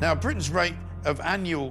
Now, Britain's annual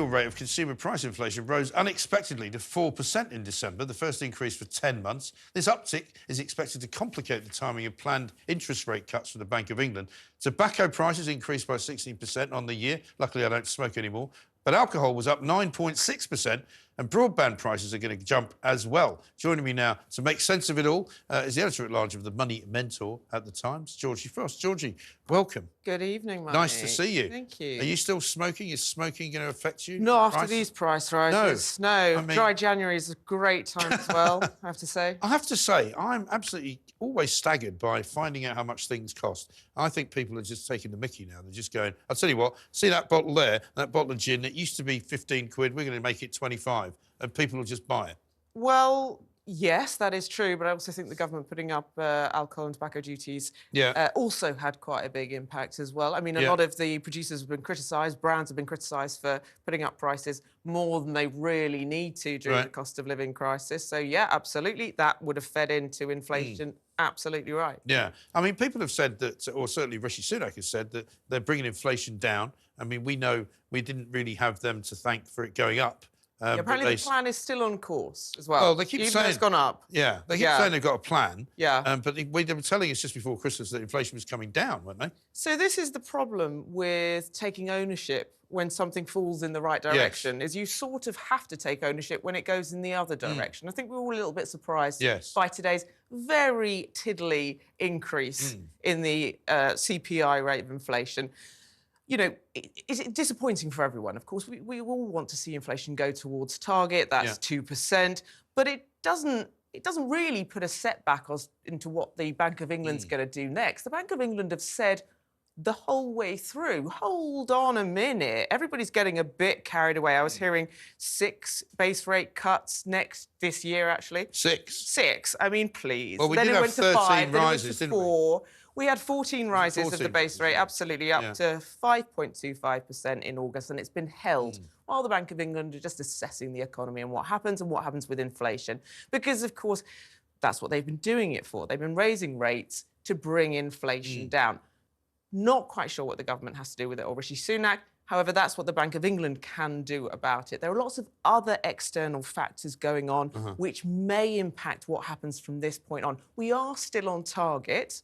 rate of consumer price inflation rose unexpectedly to 4% in December, the first increase for 10 months. This uptick is expected to complicate the timing of planned interest rate cuts from the Bank of England. Tobacco prices increased by 16% on the year. Luckily, I don't smoke anymore. But alcohol was up 9.6%, and broadband prices are going to jump as well. Joining me now to make sense of it all is the editor-at-large of the Money Mentor at the Times, Georgie Frost. Georgie, welcome. Good evening, Mike. Nice to see you. Thank you. Are you still smoking? Is smoking going to affect you? Not after these price rises. No. I mean, dry January is a great time as well, I have to say. I have to say, I'm absolutely always staggered by finding out how much things cost. I think people are just taking the mickey now. They're just going, I'll tell you what, see that bottle there, that bottle of gin, it used to be 15 quid, we're going to make it 25, and people will just buy it. Well, yes, that is true, but I also think the government putting up alcohol and tobacco duties also had quite a big impact as well. I mean, a lot of the producers have been criticised, brands have been criticised for putting up prices more than they really need to during the cost of living crisis. So, yeah, absolutely, that would have fed into inflation. Absolutely right. Yeah. I mean, people have said that, or certainly Rishi Sunak has said that they're bringing inflation down. I mean, we know we didn't really have them to thank for it going up. Apparently the plan is still on course as well. Well, they keep saying it's gone up. Yeah, they keep saying they've got a plan. Yeah. But they were telling us just before Christmas that inflation was coming down, weren't they? So this is the problem with taking ownership when something falls in the right direction, is you sort of have to take ownership when it goes in the other direction. I think we're all a little bit surprised by today's very tiddly increase in the CPI rate of inflation. You know, it's disappointing for everyone. Of course, we all want to see inflation go towards target. That's 2%, but it doesn't really put a setback into what the Bank of England's going to do next. The Bank of England have said the whole way through, hold on a minute, everybody's getting a bit carried away. I was hearing 6 base rate cuts this year, actually. 6? I mean, please. Well, we then did it have went to 13 5, rises, then it went to didn't we? 4. We had 14 rises of the base rate, absolutely, up to 5.25% in August, and it's been held while the Bank of England are just assessing the economy and what happens with inflation. Because, of course, that's what they've been doing it for. They've been raising rates to bring inflation down. Not quite sure what the government has to do with it or Rishi Sunak. However, that's what the Bank of England can do about it. There are lots of other external factors going on which may impact what happens from this point on. We are still on target,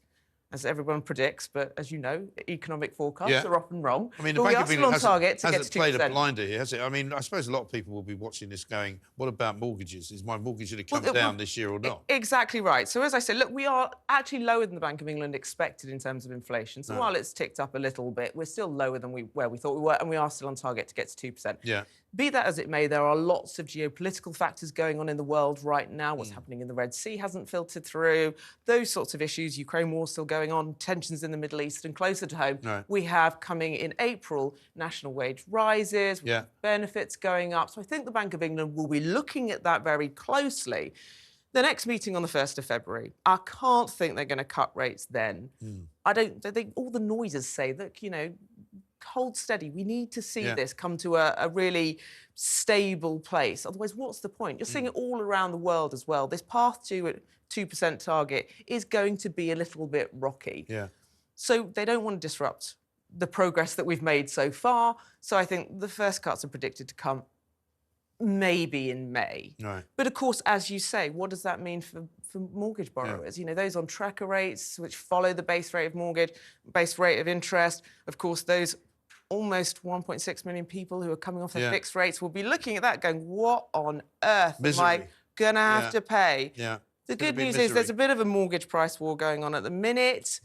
as everyone predicts, but as you know, economic forecasts are often wrong. I mean, the Bank of England hasn't played a blinder here, has it? I mean, I suppose a lot of people will be watching this going, what about mortgages? Is my mortgage going to come down this year or not? Exactly right. So as I said, look, we are actually lower than the Bank of England expected in terms of inflation. So while it's ticked up a little bit, we're still lower than where we thought we were, and we are still on target to get to 2%. Yeah. Be that as it may, there are lots of geopolitical factors going on in the world right now. What's happening in the Red Sea hasn't filtered through. Those sorts of issues, Ukraine war still going on, tensions in the Middle East, and closer to home, we have coming in April, national wage rises, benefits going up. So I think the Bank of England will be looking at that very closely. The next meeting on the 1st of February, I can't think they're going to cut rates then. I think all the noises say that, you know, hold steady. We need to see this come to a really stable place. Otherwise, what's the point? You're seeing it all around the world as well. This path to a 2% target is going to be a little bit rocky. So they don't want to disrupt the progress that we've made so far. So I think the first cuts are predicted to come maybe in May. But of course, as you say, what does that mean for mortgage borrowers? You know, those on tracker rates, which follow the base rate of mortgage, base rate of interest. Of course, those almost 1.6 million people who are coming off their fixed rates will be looking at that going, what on earth am I going to have to pay? The good news is there's a bit of a mortgage price war going on at the minute.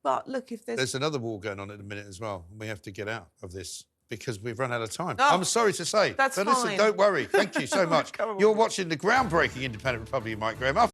But look, if there's another war going on at the minute as well. We have to get out of this because we've run out of time. I'm sorry to say. That's but fine. listen, don't worry. Thank you so much. You're watching the groundbreaking Independent Republic of Mike Graham.